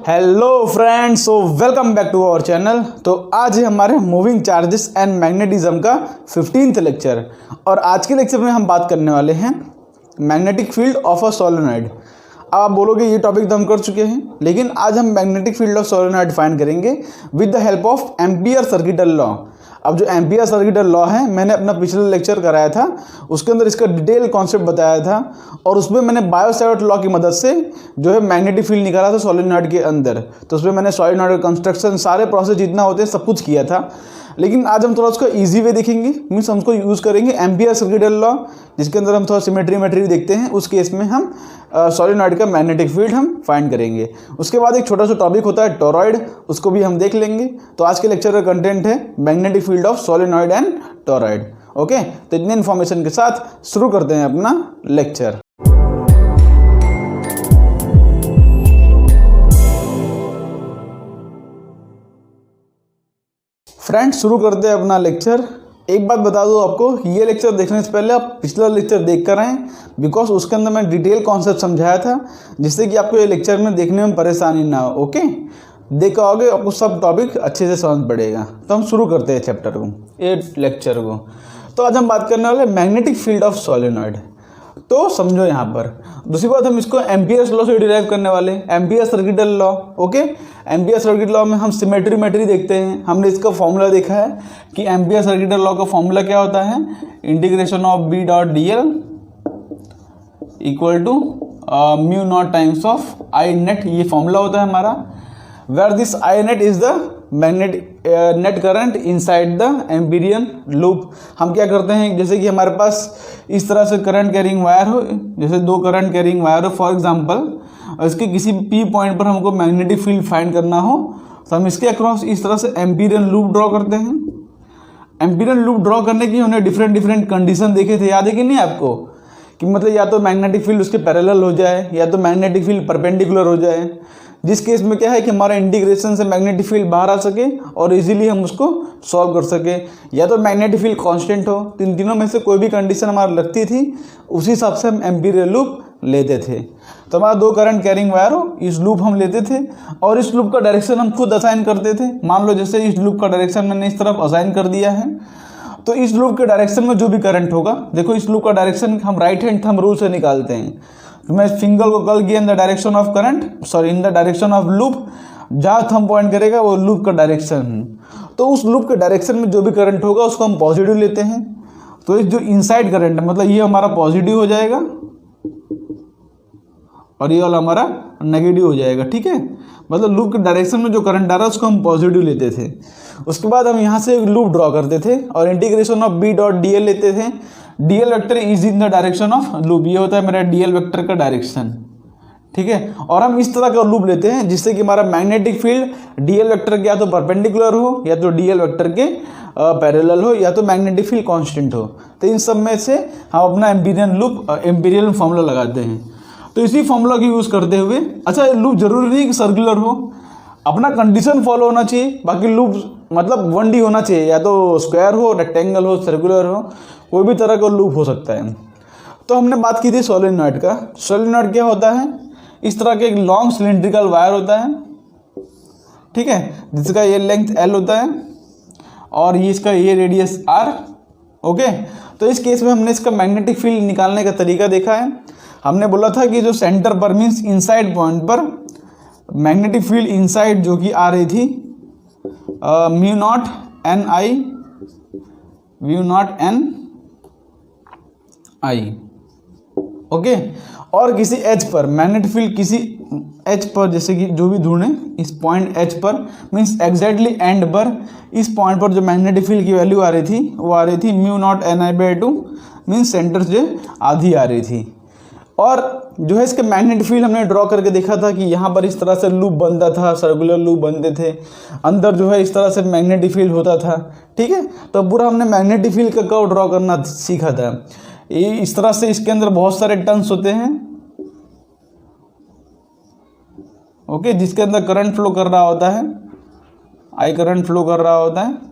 Hello friends, so welcome back to our channel. तो आज है हमारे मूविंग चार्जेस एंड मैग्नेटिज्म का 15th लेक्चर और आज के लेक्चर में हम बात करने वाले हैं magnetic field of a solenoid. अब आप बोलोगे ये टॉपिक तो हम कर चुके हैं, लेकिन आज हम magnetic field of solenoid find करेंगे with the help of ampere circuital law. अब जो एम्पियर सर्किटल लॉ है, मैंने अपना पिछले लेक्चर कराया था, उसके अंदर इसका डिटेल कॉन्सेप्ट बताया था और उसमें मैंने बायो-सैवर्ट लॉ की मदद से जो है मैग्नेटिक फील्ड निकाला था सोलेनॉइड के अंदर। तो उसमें मैंने सोलेनॉइड कंस्ट्रक्शन सारे प्रोसेस जितना होते हैं सब कुछ किया था। लेकिन आज हम थोड़ा उसका इजी वे देखेंगे, मीन्स हम उसको यूज़ करेंगे एम्पियर सर्किटल लॉ, जिसके अंदर हम थोड़ा सिमेट्री देखते हैं। उस केस में हम सोलेनॉइड का मैग्नेटिक फील्ड हम फाइंड करेंगे। उसके बाद एक छोटा सा टॉपिक होता है टोरॉइड, उसको भी हम देख लेंगे। तो आज के लेक्चर का कंटेंट है magnetic field of solenoid and toroid. Okay, तो इतने इन्फॉर्मेशन के साथ शुरू करते हैं अपना लेक्चर। फ्रेंड्स, शुरू करते हैं अपना लेक्चर। एक बात बता दूं आपको, ये लेक्चर देखने से पहले आप पिछला लेक्चर देख कर आएँ, बिकॉज उसके अंदर मैं डिटेल कॉन्सेप्ट समझाया था, जिससे कि आपको ये लेक्चर में देखने में परेशानी ना हो। ओके, देखा होगे आपको सब टॉपिक अच्छे से समझ पड़ेगा। तो हम शुरू करते हैं चैप्टर को, ये लेक्चर को। तो आज हम बात करने वाले मैग्नेटिक फील्ड ऑफ सोलेनॉइड। तो समझो यहाँ पर दूसरी बात, हम इसको एम्पियर्स लॉ से डिराइव करने वाले, ampere circuital law. Okay, ampere circuital law में हम सिमेट्री देखते हैं। हमने इसका फॉर्मूला देखा है कि एम्पियर सर्किटल लॉ का फॉर्मूला क्या होता है, integration of B dot D L equal to mu naught times of I net. ये फॉर्मूला होता है हमारा, where this I net is the magnetic net current inside the amperian loop. हम क्या करते हैं, जैसे कि हमारे पास इस तरह से करंट कैरिंग वायर हो, जैसे दो करंट कैरिंग वायर हो फॉर एग्जांपल, इसके किसी पी पॉइंट पर हमको मैग्नेटिक फील्ड फाइंड करना हो, तो हम इसके अक्रॉस इस तरह से एम्पीरियन लूप ड्रॉ करते हैं। एम्पीरियन लूप ड्रॉ करने की हमने डिफरेंट कंडीशन देखे थे, याद है कि नहीं आपको, कि मतलब या तो मैग्नेटिक फील्ड उसके पैरेलल हो जाए या तो मैग्नेटिक फील्ड परपेंडिकुलर हो जाए। जिस केस में क्या है कि हमारा इंटीग्रेशन से मैग्नेटिक फील्ड बाहर आ सके और इजीली हम उसको सॉल्व कर सके, या तो मैग्नेटिक फील्ड कांस्टेंट हो। तो इन तीनों में से कोई भी कंडीशन हमारा लगती थी, उसी हिसाब से हम एम्पीरियल लूप लेते थे। तो हमारा दो करंट कैरिंग वायर हो, इस लूप हम लेते थे और इस लूप का डायरेक्शन हम खुद असाइन करते थे। मान लो जैसे इस लूप का डायरेक्शन मैंने इस तरफ असाइन कर दिया है, तो इस लूप के डायरेक्शन में जो भी करंट होगा, देखो इस लूप का डायरेक्शन हम राइट हैंड थंब रूल से निकालते हैं। तो मैं फिंगर को कल किया इन the direction of current, sorry in the direction of loop, जहाँ थंब पॉइंट करेगा वो लूप का डायरेक्शन है। तो उस लूप के डायरेक्शन में जो भी करंट होगा उसको हम पॉजिटिव लेते हैं। तो इस जो इनसाइड करंट है, मतलब ये हमारा पॉजिटिव हो जाएगा और ये वाला हमारा नेगेटिव हो जाएगा। ठीक है, मतलब लूप के डायरेक्शन में जो करंट आ रहा है उसको हम पॉजिटिव लेते थे। उसके बाद हम यहाँ से एक लूप ड्रॉ करते थे और integration of B dot D L लेते थे। D L vector is in the direction of loop, ये होता है मेरा डी एल वेक्टर का डायरेक्शन। ठीक है, और हम इस तरह का लूप लेते हैं जिससे कि हमारा magnetic field D L vector के या तो परपेंडिकुलर हो या तो डी एल वेक्टर के पैरेलल हो या तो मैग्नेटिक फील्ड कांस्टेंट हो। तो इन सब में से हम अपना एम्पीरियल फॉर्मूला लगाते हैं। तो इसी फॉर्मूला की यूज़ करते हुए, अच्छा लूप जरूरी नहीं कि सर्कुलर हो, अपना कंडीशन फॉलो होना चाहिए। बाकी लूप मतलब 1D होना चाहिए, या तो स्क्वायर हो, रेक्टेंगल हो, सर्कुलर हो, कोई भी तरह का लूप हो सकता है। तो हमने बात की थी सोलेनॉइड का। सोलेनॉइड क्या होता है, इस तरह के एक लॉन्ग सिलेंड्रिकल वायर होता है, ठीक है, जिसका ये लेंथ L होता है और ये इसका ये रेडियस R। ओके, तो इस केस में हमने इसका मैग्नेटिक फील्ड निकालने का तरीका देखा है। हमने बोला था कि जो सेंटर पर मीन्स इनसाइड पॉइंट पर मैग्नेटिक फील्ड इनसाइड जो कि आ रही थी म्यू नॉट एन आई। ओके, और किसी एच पर मैग्नेटिक फील्ड किसी एच पर, जैसे कि जो भी ढूंढे इस पॉइंट एच पर, मीन्स एग्जैक्टली एंड पर, इस पॉइंट पर जो मैग्नेटिक फील्ड की वैल्यू आ रही थी वो आ रही थी mu naught N I by 2, means centre से आधी आ रही थी। और जो है इसके मैग्नेटिक फील्ड हमने ड्रॉ करके देखा था कि यहाँ पर इस तरह से लूप बनता था, सर्कुलर लूप बनते थे, अंदर जो है इस तरह से मैग्नेटिक फील्ड होता था। ठीक है, तो पूरा हमने मैग्नेटिक फील्ड का कर्व ड्रॉ करना सीखा था। ये इस तरह से इसके अंदर बहुत सारे टर्न्स होते हैं। ओके, जिसके अंदर करंट फ्लो कर रहा होता है, आई करंट फ्लो कर रहा होता है।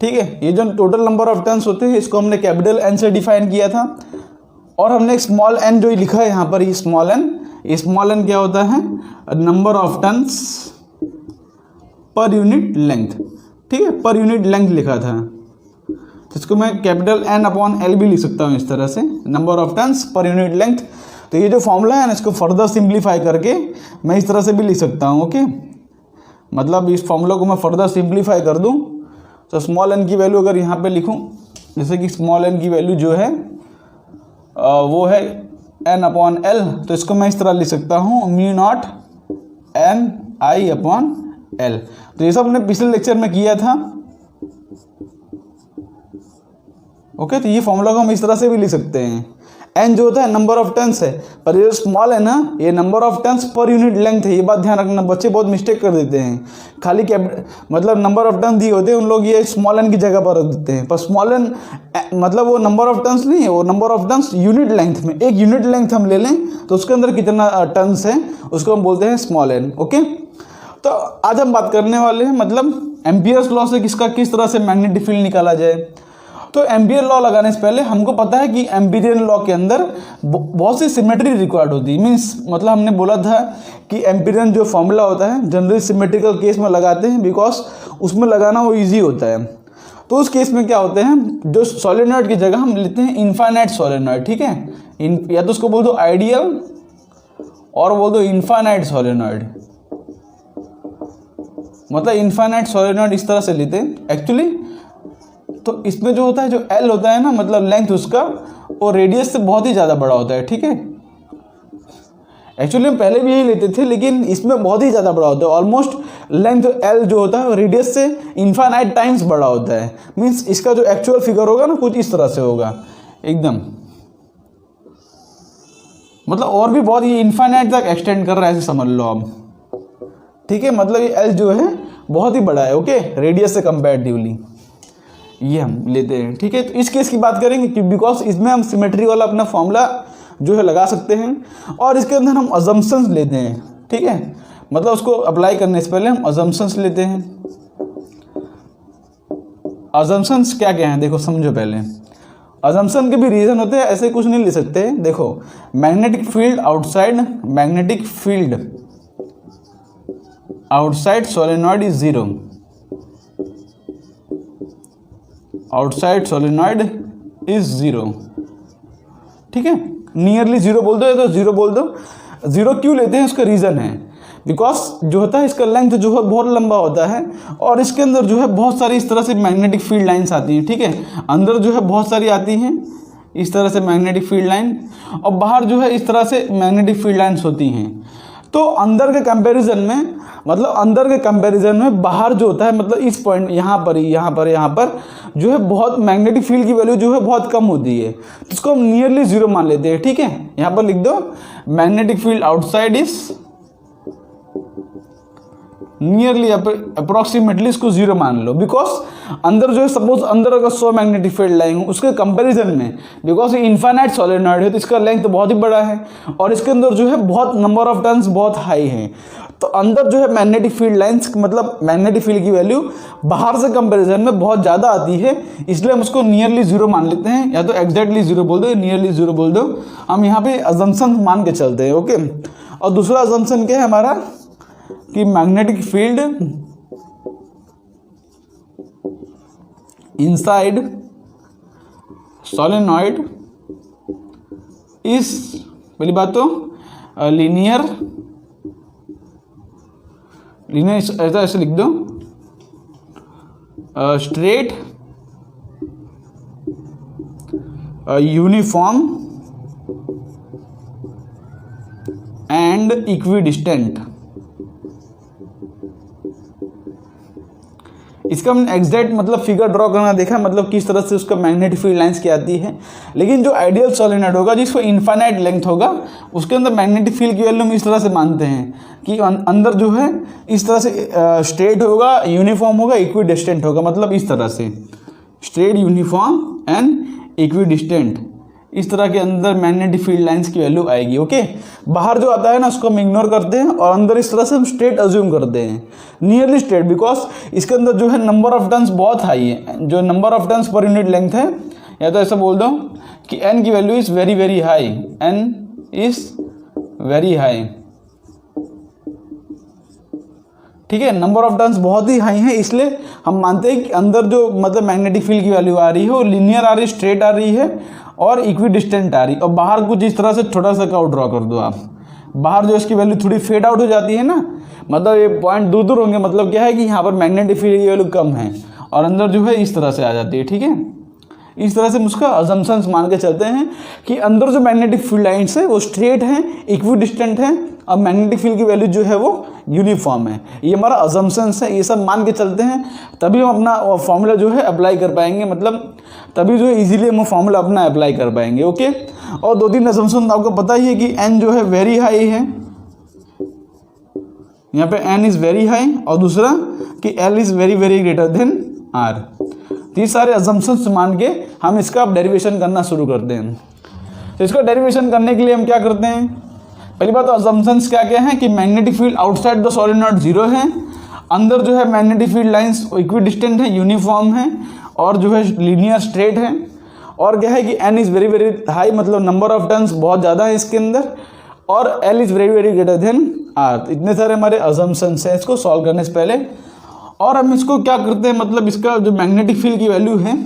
ठीक है, ये जो टोटल नंबर ऑफ टर्न्स होते हैं इसको हमने कैपिटल N से डिफाइन किया था। और हमने एक स्मॉल n जो लिखा है यहाँ पर, ये स्मॉल n, स्मॉल एन क्या होता है, number of turns per unit length, ठीक है, पर यूनिट लेंथ लिखा था, तो इसको मैं कैपिटल N अपॉन L भी लिख सकता हूँ इस तरह से, number of turns per unit length. तो ये जो फॉर्मूला है ना, इसको फर्दर सिंप्लीफाई करके मैं इस तरह से भी लिख सकता हूँ, ओके। मतलब इस फॉर्मूला को मैं फर्दर सिंप्लीफाई कर दूँ तो स्मॉल n की वैल्यू अगर यहाँ पे लिखूँ, जैसे कि स्मॉल n की वैल्यू जो है वो है N अपॉन L, तो इसको मैं इस तरह लिख सकता हूँ mu naught N I upon L। तो ये सब हमने पिछले लेक्चर में किया था, ओके। तो ये फॉर्मूला को हम इस तरह से भी लिख सकते हैं। n जो होता है नंबर ऑफ टन्स है, पर ये स्मॉल है ना, ये number of turns per unit length है, ये बात ध्यान रखना। बच्चे बहुत मिस्टेक कर देते हैं, खाली मतलब नंबर ऑफ टन दिए होते हैं, उन लोग ये स्मॉल n की जगह पर रख देते हैं, पर स्मॉल n मतलब वो नंबर ऑफ टन्स नहीं है, वो number of turns unit length में, एक यूनिट लेंथ हम ले लें तो उसके अंदर कितना टन्स है उसको हम बोलते हैं स्मॉल n, ओके। तो आज हम बात करने वाले हैं मतलब एम्पियर्स लॉ से किस तरह से मैग्नेटिक फील्ड निकाला जाए। तो एम्पियर लॉ लगाने से पहले हमको पता है कि एम्पियरियन लॉ के अंदर बहुत सी सिमेट्री रिक्वायर्ड होती है। मीन्स मतलब हमने बोला था कि एम्पियरियन जो फॉर्मूला होता है जनरली सिमेट्रिकल केस में लगाते हैं, बिकॉज उसमें लगाना वो ईजी होता है। तो उस केस में क्या होते हैं, जो सोलेनॉइड की जगह हम लेते हैं इनफाइनाइट सोलेनॉइड, ठीक है। या तो उसको बोल दो आइडियल और बोल दो इनफाइनाइट सोलेनॉइड, मतलब इनफाइनाइट सोलेनॉइड इस तरह से लेते हैं एक्चुअली। तो इसमें जो होता है, जो L होता है ना, मतलब लेंथ उसका, वो रेडियस से बहुत ही ज़्यादा बड़ा होता है, ठीक है। एक्चुअली हम पहले भी यही लेते थे, लेकिन इसमें बहुत ही ज़्यादा बड़ा होता है। ऑलमोस्ट लेंथ L जो होता है रेडियस से इनफाइनाइट टाइम्स बड़ा होता है। मीन्स इसका जो एक्चुअल फिगर होगा ना, कुछ इस तरह से होगा एकदम, मतलब और भी बहुत, ये इनफाइनाइट तक एक्सटेंड कर रहा है, ऐसे समझ लो आप, ठीक है। मतलब ये L जो है बहुत ही बड़ा है, ओके, रेडियस से कंपैरेटिवली ये हम लेते हैं, ठीक है। तो इस केस की बात करेंगे कि बिकॉज इसमें हम सिमेट्री वाला अपना फॉर्मूला जो है लगा सकते हैं, और इसके अंदर हम अजम्पशंस लेते हैं, ठीक है। मतलब उसको अप्लाई करने से पहले हम अजम्पशंस लेते हैं। अजम्पशंस क्या क्या हैं देखो, समझो पहले। अजम्पशन के भी रीजन होते हैं, ऐसे कुछ नहीं ले सकते। देखो, magnetic field outside, magnetic field outside solenoid is zero, outside solenoid is zero, ठीक है। नियरली जीरो बोल दो या तो जीरो बोल दो। जीरो क्यों लेते हैं, उसका रीज़न है बिकॉज जो होता है इसका लेंथ जो है बहुत लंबा होता है, और इसके अंदर जो है बहुत सारी इस तरह से मैग्नेटिक फील्ड लाइंस आती हैं, ठीक है। अंदर जो है बहुत सारी आती हैं इस तरह से मैग्नेटिक फील्ड लाइन, और बाहर जो है इस तरह से मैग्नेटिक फील्ड लाइन्स होती हैं। तो अंदर के कंपैरिजन में, मतलब अंदर के कंपैरिजन में बाहर जो होता है, मतलब इस पॉइंट यहाँ पर जो है बहुत मैग्नेटिक फील्ड की वैल्यू जो है बहुत कम होती है, तो इसको हम नियरली जीरो मान लेते हैं, ठीक है। यहाँ पर लिख दो magnetic field outside is nearly approximately, इसको जीरो मान लो। बिकॉज अंदर जो है, सपोज अंदर अगर 100 मैग्नेटिक फील्ड लाइन हो, उसके कंपैरिजन में बिकॉज ये इनफाइनाइट सोलेनॉइड है तो इसका लेंथ बहुत ही बड़ा है, और इसके अंदर जो है बहुत नंबर ऑफ टर्न्स बहुत हाई है, तो अंदर जो है मैग्नेटिक फील्ड लाइंस, मतलब मैग्नेटिक फील्ड की वैल्यू बाहर से कंपैरिजन में बहुत ज़्यादा आती है, इसलिए हम उसको नियरली जीरो मान लेते हैं, या तो एग्जैक्टली जीरो बोल दो, नियरली जीरो बोल दो। हम यहाँ पे अजम्पशन मान के चलते हैं, ओके। और दूसरा अजम्पशन क्या है हमारा, कि magnetic field inside solenoid is, पहली बात तो लीनियर ऐसे लिख दो, स्ट्रेट, यूनिफॉर्म एंड इक्विडिस्टेंट। इसका हमने एग्जैक्ट मतलब फिगर ड्रॉ करना देखा, मतलब किस तरह से उसका मैग्नेटिक फील्ड लाइंस की आती है। लेकिन जो आइडियल सोलेनॉइड होगा जिसको इनफाइनाइट लेंथ होगा, उसके अंदर मैग्नेटिक फील्ड की वैल्यू हम इस तरह से मानते हैं कि अंदर जो है इस तरह से स्ट्रेट होगा, यूनिफॉर्म होगा, इक्विडिस्टेंट होगा, मतलब इस तरह से स्ट्रेट, यूनिफॉर्म एंड इक्विडिस्टेंट, इस तरह के अंदर मैग्नेटिक फील्ड लाइंस की वैल्यू आएगी, ओके। बाहर जो आता है ना उसको हम इग्नोर करते हैं, और अंदर इस तरह से हम स्ट्रेट अज्यूम करते हैं, नियरली स्ट्रेट, बिकॉज इसके अंदर जो है नंबर ऑफ टर्न्स बहुत हाई है, जो number of turns per unit length है, या तो ऐसा बोल दो कि n की value is very very high, n is very high, ठीक है। नंबर ऑफ टर्न्स बहुत ही हाई है, इसलिए हम मानते हैं कि अंदर जो मतलब मैग्नेटिक फील्ड की वैल्यू आ रही है वो लीनियर आ रही है, स्ट्रेट आ रही है और इक्वी डिस्टेंट आ रही है। और बाहर कुछ इस तरह से छोटा सा कर्व ड्रॉ कर दो आप, बाहर जो इसकी वैल्यू थोड़ी फेड आउट हो जाती है ना, मतलब ये पॉइंट दूर दूर होंगे, मतलब क्या है कि यहाँ पर मैग्नेटिक फील्ड की वैल्यू कम है और अंदर जो है इस तरह से आ जाती है, ठीक है। इस तरह से हम उसका अजम्पशंस मान के चलते हैं कि अंदर जो मैग्नेटिक फील्ड लाइन्स है वो स्ट्रेट हैं, इक्वी डिस्टेंट हैं और मैग्नेटिक फील्ड की वैल्यू जो है वो यूनिफॉर्म है। ये हमारा अजम्पशंस है, ये सब मान के चलते हैं तभी हम अपना फॉर्मूला जो है अप्लाई कर पाएंगे, मतलब तभी जो है इजीली हम फॉर्मूला अपना अप्लाई कर पाएंगे, ओके। और 2-3 अजम्पशन आपको पता ही है कि एन जो है वेरी हाई है, यहाँ पे एन इज़ वेरी हाई, और दूसरा कि L is very very greater than R. ये सारे अजम्पशंस मान के हम इसका डेरिवेशन करना शुरू करते हैं। तो इसका डेरिवेशन करने के लिए हम क्या करते हैं, पहली बात तो अजम्पशंस क्या क्या हैं कि magnetic field outside the solenoid 0 है, अंदर जो है magnetic field lines equi distant है, यूनिफॉर्म है और जो है लीनियर स्ट्रेट है, और क्या है कि N is very very high, मतलब नंबर ऑफ टर्न्स बहुत ज़्यादा है इसके अंदर, और L is very very greater than R. इतने सारे हमारे अजम्पशंस हैं इसको सॉल्व करने से पहले। और हम इसको क्या करते हैं, मतलब इसका जो मैग्नेटिक फील्ड की वैल्यू है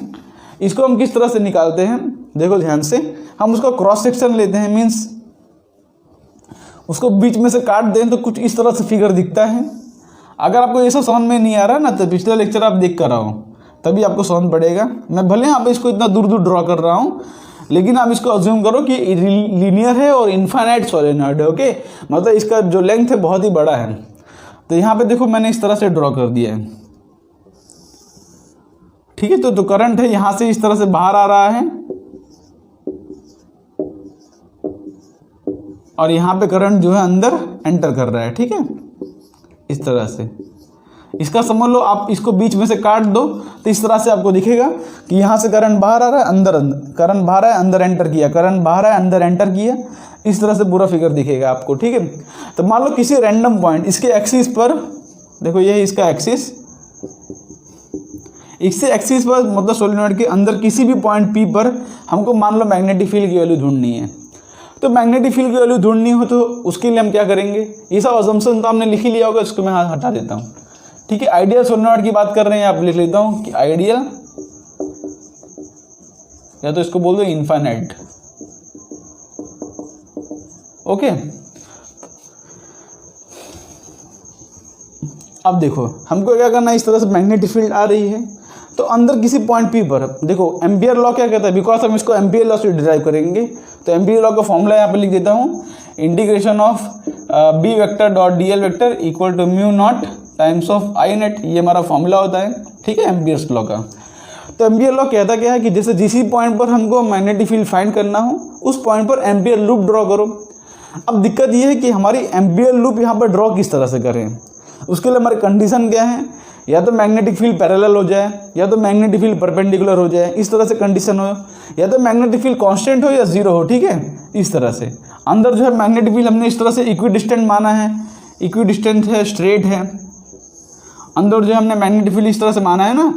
इसको हम किस तरह से निकालते हैं, देखो ध्यान से। हम उसका क्रॉस सेक्शन लेते हैं, मीन्स उसको बीच में से काट दें तो कुछ इस तरह से फिगर दिखता है। अगर आपको ये सब समझ में नहीं आ रहा ना तो पिछला लेक्चर आप देख कर आओ, तभी आपको समझ पड़ेगा। मैं भले यहाँ पे इसको इतना दूर दूर ड्रॉ कर रहा हूँ, लेकिन आप इसको अज्यूम करो कि लीनियर है और इनफाइनाइट सोलेनॉइड है, ओके। मतलब इसका जो लेंथ है बहुत ही बड़ा है। तो यहाँ पे देखो मैंने इस तरह से ड्रॉ कर दिया है, ठीक है। तो जो करंट है यहाँ से इस तरह से बाहर आ रहा है और यहाँ पे करंट जो है अंदर एंटर कर रहा है, ठीक है, इस तरह से। इसका समझ लो आप इसको बीच में से काट दो तो इस तरह से आपको दिखेगा कि यहाँ से करंट बाहर आ रहा है, अंदर करंट बाहर है, अंदर एंटर किया, करंट बाहर है, अंदर एंटर किया, इस तरह से पूरा फिगर दिखेगा आपको, ठीक है। तो मान लो किसी रैंडम पॉइंट इसके एक्सिस पर, देखो ये इसका एक्सिस, इससे एक्सिस पर मतलब सोलेनॉइड के अंदर किसी भी पॉइंट पी पर हमको मान लो मैग्नेटिक फील्ड की वैल्यू ढूंढनी है। तो मैग्नेटिक फील्ड की वैल्यू ढूंढनी हो तो उसके लिए हम क्या करेंगे, ये सब अजम्पशन तो हमने लिख ही लिया होगा, इसको मैं हटा देता हूँ, ठीक है। आइडियल सोलेनॉइड की बात कर रहे हैं, आप लिख लेता हूँ कि आइडियल, या तो इसको बोल दो इनफाइनाइट, ओके। अब देखो हमको क्या करना है, इस तरह से मैग्नेटिक फील्ड आ रही है तो अंदर किसी पॉइंट पी पर, देखो एम्पियर लॉ क्या कहता है, बिकॉज हम इसको एम्पियर लॉ से डिराइव करेंगे। तो एम्पियर लॉ का फॉर्मूला यहाँ पे लिख देता हूँ, integration of B vector dot D L vector equal to mu naught times of I net, ये हमारा फॉर्मूला होता है, ठीक है, एम्पियर्स लॉ का। तो एम्पियर लॉ कहता क्या है कि जैसे जिस पॉइंट पर हमको मैग्नेटिक फील्ड फाइंड करना हो उस पॉइंट पर एम्पियर लूप ड्रॉ करो। अब दिक्कत ये है कि हमारी एम्पियर लूप यहाँ पर ड्रॉ किस तरह से करें, उसके लिए हमारी कंडीशन क्या है, या तो मैग्नेटिक फील्ड पैरेलल हो जाए, या तो मैग्नेटिक फील्ड परपेंडिकुलर हो जाए, इस तरह से कंडीशन हो, या तो मैग्नेटिक फील्ड कांस्टेंट हो या जीरो हो, ठीक है, इस तरह से। अंदर जो है मैग्नेटिक फील्ड हमने इस तरह से इक्वी डिस्टेंट माना है, इक्वी डिस्टेंट है, स्ट्रेट है। अंदर जो हमने मैग्नेटिक फील्ड इस तरह से माना है ना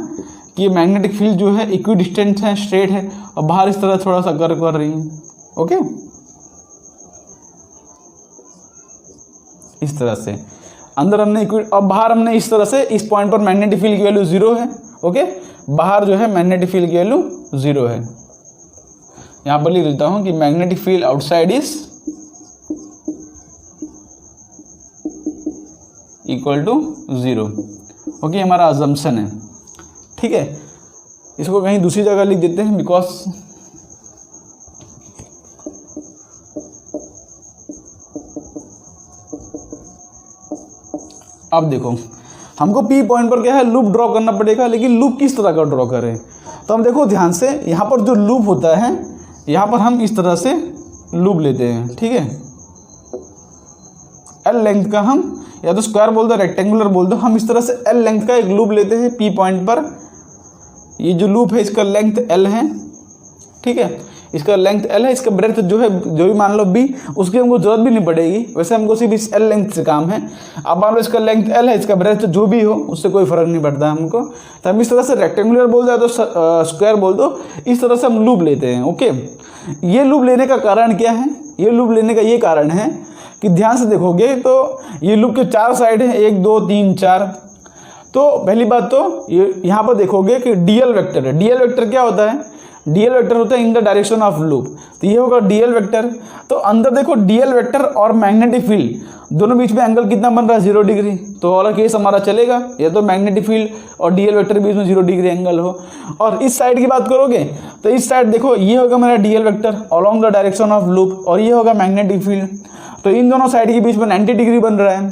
कि ये मैग्नेटिक फील्ड जो है इक्वी डिस्टेंट है, स्ट्रेट है, और बाहर इस तरह थोड़ा सा कर्व कर रही है, ओके, इस तरह से। अंदर हमने अब बाहर हमने इस तरह से इस पॉइंट पर मैग्नेटिक फील्ड की वैल्यू 0 है, ओके, बाहर जो है मैग्नेटिक फील्ड की वैल्यू 0 है। यहाँ पर लिख देता हूँ कि magnetic field outside is equal to 0, okay, हमारा अजम्पशन है, ठीक है। इसको कहीं दूसरी जगह लिख देते हैं, बिकॉज अब देखो हमको पी पॉइंट पर क्या है, लूप ड्रॉ करना पड़ेगा, लेकिन लूप किस तरह का ड्रॉ करें। तो हम देखो ध्यान से, यहाँ पर जो लूप होता है, यहाँ पर हम इस तरह से लूप लेते हैं, ठीक है। एल लेंथ का हम, या तो स्क्वायर बोल दो, रेक्टेंगुलर बोल दो, हम इस तरह से एल लेंथ का एक लूप लेते हैं पी पॉइंट पर। ये जो लूप है इसका लेंथ एल है, ठीक है, इसका लेंथ एल है, इसका ब्रेथ जो है, जो भी मान लो बी, उसकी हमको जरूरत भी नहीं पड़ेगी, वैसे हमको सिर्फ इस एल लेंथ से काम है। अब मान लो इसका लेंथ एल है, इसका ब्रेथ जो भी हो उससे कोई फर्क नहीं पड़ता हमको। तो हम इस तरह से रेक्टेंगुलर बोल दो, तो स्क्वायर बोल दो, इस तरह से हम लूप लेते हैं, ओके। ये लूप लेने का कारण क्या है, ये लूप लेने का ये कारण है कि ध्यान से देखोगे तो ये लूप के 4 साइड हैं, 1 2 3 4। तो पहली बात तो ये यहाँ पर देखोगे कि डीएल वेक्टर है। डीएल वेक्टर क्या होता है? डीएल वेक्टर होता है इन द डायरेक्शन ऑफ लूप, तो ये होगा डीएल वेक्टर। तो अंदर देखो डीएल वेक्टर और मैग्नेटिक फील्ड दोनों बीच में एंगल कितना बन रहा है? 0 डिग्री। तो वाला केस हमारा चलेगा, या तो मैग्नेटिक फील्ड और डीएल वेक्टर के बीच में 0 डिग्री एंगल हो। और इस साइड की बात करोगे तो इस साइड देखो ये होगा मेरा DL vector along the direction of loop, और ये होगा मैग्नेटिक फील्ड। तो इन दोनों साइड के बीच में 90 डिग्री बन रहा है।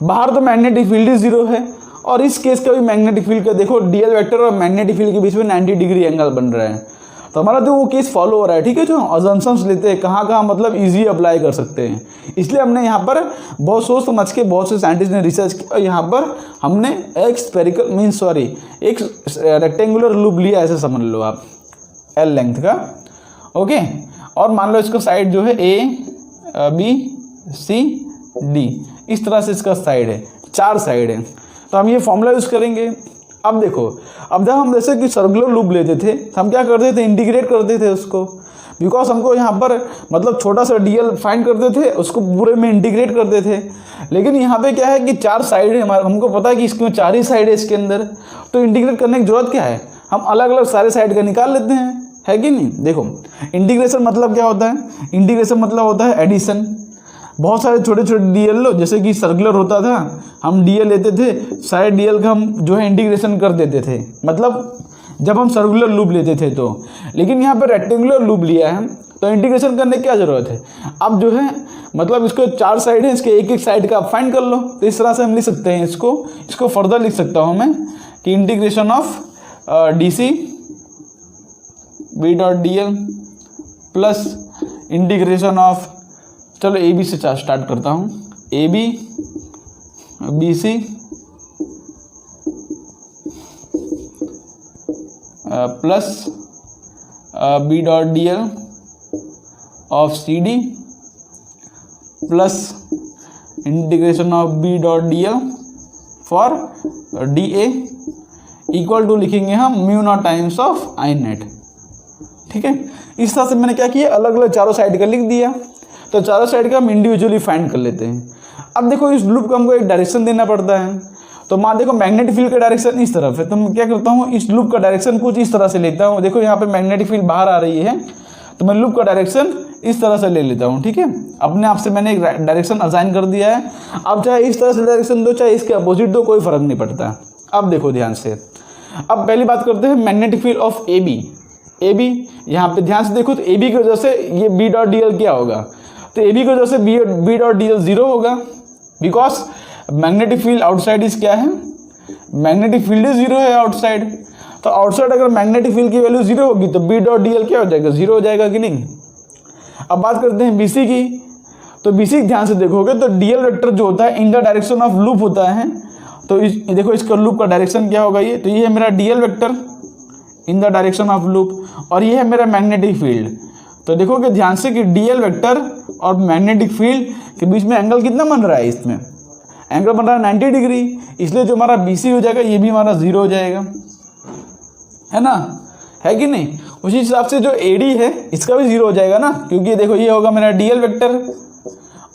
बाहर तो मैग्नेटिक फील्ड ही 0 है, और इस केस का भी मैग्नेटिक फील्ड का देखो डीएल वेक्टर और मैग्नेटिक फील्ड के बीच में 90 डिग्री एंगल बन रहा है। तो हमारा जो वो केस फॉलो हो रहा है, ठीक है, जो अजम्पशंस लेते हैं कहाँ कहाँ मतलब इजी अप्लाई कर सकते हैं, इसलिए हमने यहाँ पर बहुत सोच समझ के बहुत से साइंटिस्ट ने रिसर्च किया, और यहाँ पर हमने एक स्फेरिकल एक रेक्टेंगुलर लूप लिया, ऐसे समझ लो आप, एल लेंथ का, ओके। और मान लो इसका साइड जो है ABCD, इस तरह से इसका साइड है, 4 साइड है। तो हम ये फॉर्मूला यूज़ करेंगे। अब देखो, अब जब हम जैसे कि सर्कुलर लूप लेते थे, हम क्या करते थे? इंटीग्रेट करते थे उसको, बिकॉज हमको यहाँ पर मतलब छोटा सा डीएल फाइंड करते थे, उसको पूरे में इंटीग्रेट करते थे। लेकिन यहाँ पे क्या है कि 4 साइड है, हमको पता है कि इसमें 4 ही साइड है इसके अंदर, तो इंटीग्रेट करने की जरूरत क्या है? हम अलग अलग सारे साइड का निकाल लेते हैं, है कि नहीं? देखो, इंटीग्रेशन मतलब क्या होता है? इंटीग्रेशन मतलब होता है एडिशन। बहुत सारे छोटे छोटे डीएल लो, जैसे कि सर्कुलर होता था, हम डीएल लेते थे, सारे डीएल का हम जो है इंटीग्रेशन कर देते थे, मतलब जब हम सर्कुलर लूप लेते थे तो। लेकिन यहाँ पर रेक्टेंगुलर लूप लिया है, तो इंटीग्रेशन करने की क्या ज़रूरत है? अब जो है मतलब इसको 4 साइड है, इसके एक एक साइड का आप फाइंड कर लो। तो इस तरह से हम लिख सकते हैं इसको फर्दर लिख सकता हूँ मैं कि integration of DC B dot DL plus integration of, चलो AB से स्टार्ट करता हूँ, AB BC plus B dot DL of CD plus integration of B dot DL for DA equal to लिखेंगे हम mu naught times of I net. ठीक है, इस तरह से मैंने क्या किया, अलग अलग चारों साइड का लिख दिया। तो चारों साइड का हम इंडिविजुअली फाइंड कर लेते हैं। अब देखो, इस लूप को हमको एक डायरेक्शन देना पड़ता है। तो मान देखो मैग्नेटिक फील्ड का डायरेक्शन इस तरफ है, तो मैं क्या करता हूँ, इस लूप का डायरेक्शन कुछ इस तरह से लेता हूँ। देखो यहाँ पे मैग्नेटिक फील्ड बाहर आ रही है, तो मैं लूप का डायरेक्शन इस तरह से ले लेता हूँ। ठीक है, अपने आप से मैंने एक डायरेक्शन असाइन कर दिया है। अब चाहे इस तरह से डायरेक्शन दो, चाहे इसके अपोजिट दो, कोई फर्क नहीं पड़ता। अब देखो ध्यान से, अब पहली बात करते हैं मैग्नेटिक फील्ड ऑफ AB यहाँ पे ध्यान से देखो, तो AB की वजह से ये B डॉट DL क्या होगा? तो AB की वजह से B डॉट DL 0 होगा, because magnetic field outside is क्या है? मैग्नेटिक फील्ड ही 0 है आउटसाइड। तो आउटसाइड अगर मैग्नेटिक फील्ड की वैल्यू 0 होगी तो B डॉट DL क्या हो जाएगा? 0 हो जाएगा कि नहीं? अब बात करते हैं BC की। तो BC ध्यान से देखोगे तो DL वेक्टर जो होता है इन द डायरेक्शन ऑफ लूप होता है। तो देखो इसका लूप का डायरेक्शन क्या होगा? ये तो ये है मेरा DL vector in the direction of loop, और ये है मेरा मैग्नेटिक फील्ड। तो देखोगे ध्यान से कि DL वेक्टर और मैग्नेटिक फील्ड के बीच में एंगल कितना बन रहा है? इसमें एंगल बन रहा है 90 डिग्री, इसलिए जो हमारा BC हो जाएगा ये भी हमारा 0 हो जाएगा, है ना, है कि नहीं? उसी हिसाब से जो AD है इसका भी 0 हो जाएगा ना, क्योंकि देखो ये होगा मेरा DL वेक्टर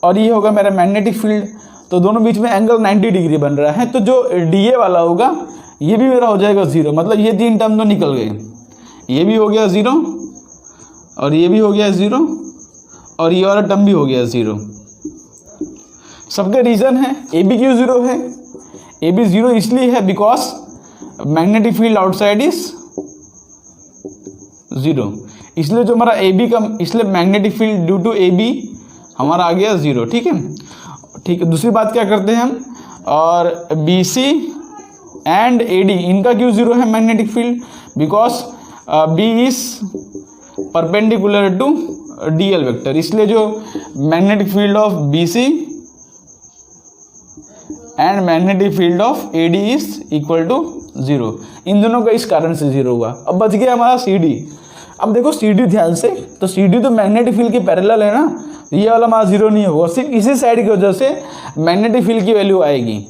और ये होगा मेरा मैग्नेटिक फील्ड, तो दोनों बीच में एंगल 90 डिग्री बन रहा है। तो जो DA वाला होगा ये भी मेरा हो जाएगा 0, मतलब ये 3 टर्म तो निकल गए, ये भी हो गया 0 और ये भी हो गया 0 और ये वाला टर्म भी हो गया 0। सबके रीजन है AB क्यों 0 है? AB 0 इसलिए है because magnetic field outside is 0, इसलिए जो हमारा AB का, इसलिए magnetic field due to AB हमारा आ गया 0। ठीक है, ठीक है। दूसरी बात क्या करते हैं हम, और BC एंड AD इनका क्यों 0 है magnetic field? Because B is perpendicular to DL vector, इसलिए जो magnetic field of BC and magnetic field of AD is equal to 0। इन दोनों का इस कारण से 0 हुआ। अब बच गया हमारा CD। अब देखो CD ध्यान से, तो CD तो मैग्नेटिक फील्ड के पैरेलल है ना, ये वाला हमारा 0 नहीं होगा, सिर्फ इसी साइड की वजह से मैग्नेटिक फील्ड की वैल्यू आएगी।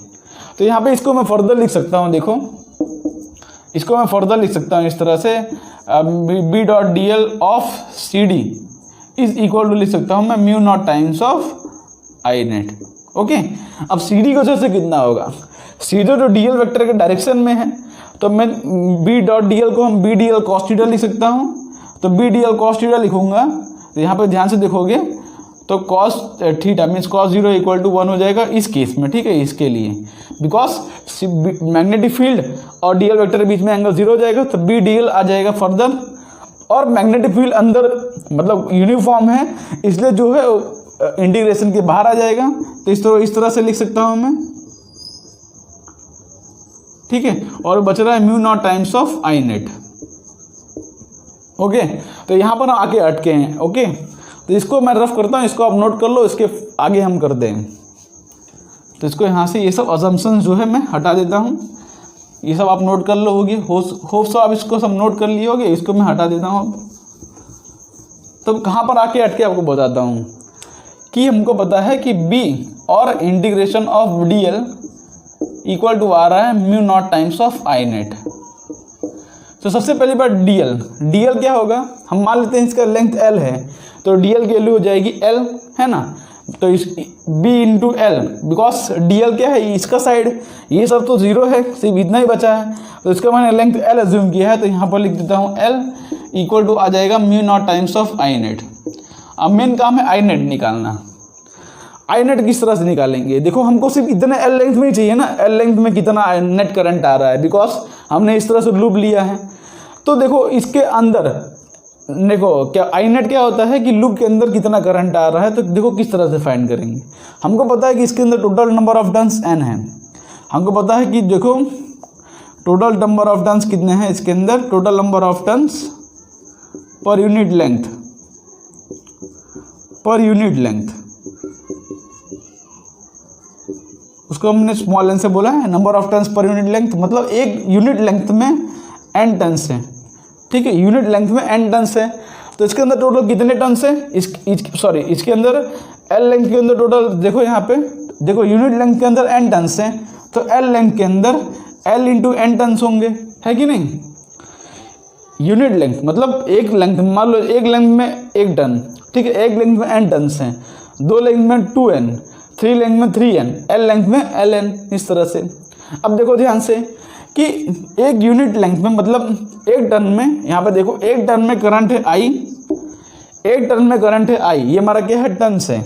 तो यहाँ पे इसको मैं फर्दर लिख सकता हूँ, देखो इसको मैं फर्दर लिख सकता हूँ इस तरह से, B dot DL of CD is equal to लिख सकता हूँ मैं mu naught times of I net. Okay, अब सी डी की वजह से कितना होगा, सीधे तो डी एल वैक्टर के डायरेक्शन में है, तो मैं बी डॉट डी एल को हम B D L cos theta लिख सकता हूँ, तो B D L cos theta लिखूंगा तो यहाँ पे ध्यान से देखोगे तो cos theta means cos 0 equal to 1 हो जाएगा इस केस में, ठीक है, इसके लिए बिकॉज मैग्नेटिक फील्ड और डी एल वैक्टर के बीच में एंगल 0 हो जाएगा, तो बी डी एल आ जाएगा फर्दर, और मैग्नेटिक फील्ड अंदर मतलब यूनिफॉर्म है इसलिए जो है इंटीग्रेशन के बाहर आ जाएगा, तो इस तरह से लिख सकता हूँ मैं, ठीक है, और बच रहा है mu naught times of I net. Okay, तो यहाँ पर आके अटके हैं। ओके, तो इसको मैं रफ करता हूँ, इसको आप नोट कर लो, इसके आगे हम करते हैं। तो इसको यहाँ से ये सब अजम्पशन जो है मैं हटा देता हूँ, ये सब आप नोट कर लो होगी, होप सो आप इसको सब नोट कर लिए होगे, इसको मैं हटा देता हूँ। तो कहाँ पर आके अटके आपको बताता हूँ कि हमको पता है कि बी और integration of D L equal to आ रहा है mu naught times of I net. तो सबसे पहली बात डी एल क्या होगा, हम मान लेते हैं इसका लेंथ एल है, तो डी एल की वैल्यू हो जाएगी एल, है ना, तो इस B into L, because D L क्या है इसका साइड, ये सब तो 0 है, सिर्फ इतना ही बचा है, तो इसका मैंने लेंथ एल एज्यूम किया है, तो यहाँ पर लिख देता हूँ एल इक्वल टू आ जाएगा mu naught times of I net. अब मेन काम है आई नेट निकालना। आई नेट किस तरह से निकालेंगे, देखो हमको सिर्फ इतना एल लेंथ में ही चाहिए ना, एल लेंथ में कितना नेट करंट आ रहा है, बिकॉज हमने इस तरह से लूप लिया है। तो देखो इसके अंदर देखो क्या आई नेट क्या होता है कि लूप के अंदर कितना करंट आ रहा है, तो देखो किस तरह से फाइंड करेंगे। हमको पता है कि इसके अंदर total number of turns n है, हमको पता है कि देखो टोटल नंबर ऑफ टर्न्स कितने हैं इसके अंदर, total number of turns per unit length, उसको हमने स्मॉल एन से बोला है, number of turns per unit length, मतलब एक यूनिट लेंथ में n टर्न्स है, ठीक है, यूनिट लेंथ में n टर्न्स है, तो इसके अंदर टोटल कितने टर्न्स है, इसके अंदर l लेंथ के अंदर टोटल देखो यहाँ पे देखो यूनिट लेंथ के अंदर n टर्न्स है, तो l लेंथ के अंदर l इंटू n टर्न्स होंगे, है कि नहीं। यूनिट लेंथ मतलब एक लेंथ, मान लो एक लेंथ में 1 टर्न, ठीक है, एक लेंथ में n टर्न्स हैं, 2 लेंथ में 2n, 3 लेंथ में 3n, l लेंथ में ln, इस तरह से। अब देखो ध्यान से कि एक यूनिट लेंथ में मतलब एक टर्न में, यहाँ पे देखो एक टर्न में करंट है I, एक टर्न में करंट है I, ये हमारा क्या है टर्न्स है,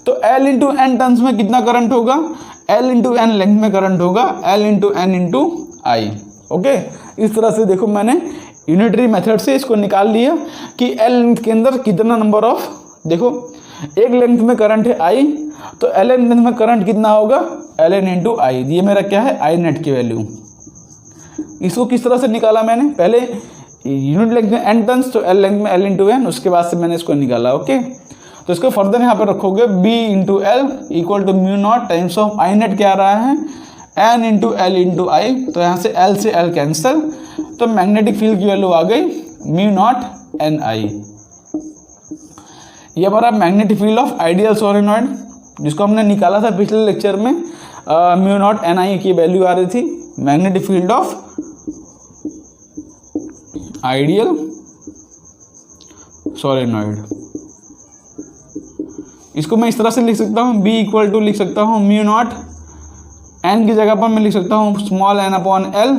तो L इंटू एन टर्न्स में कितना करंट होगा, L इंटू एन लेंथ में करंट होगा L इंटू एन इंटू आई। ओके, इस तरह से देखो मैंने यूनिटरी मेथड से इसको निकाल लिया कि L लेंथ के अंदर कितना नंबर ऑफ, देखो एक लेंथ में करंट है I, तो Ln लेंथ में करंट कितना होगा Ln इंटू आई, ये मेरा क्या है आई नेट की वैल्यू। इसको किस तरह से निकाला मैंने, पहले यूनिट लेंथ में n टर्न्स, तो L लेंथ में L इंटू एन, उसके बाद से मैंने इसको निकाला। ओके, तो इसको फर्दर यहाँ पर रखोगे B into L equal to mu naught times of I net क्या आ रहा है n into L into I, तो यहाँ से L से L कैंसिल, तो मैग्नेटिक फील्ड की वैल्यू आ गई म्यू नॉट एन आई। ये हमारा magnetic field of ideal solenoid जिसको हमने निकाला था पिछले लेक्चर में, म्यू नॉट एन आई की वैल्यू आ रही थी, magnetic field of ideal solenoid. इसको मैं इस तरह से लिख सकता हूँ, B इक्वल टू लिख सकता हूँ म्यू नॉट n की जगह पर मैं लिख सकता हूँ small n upon l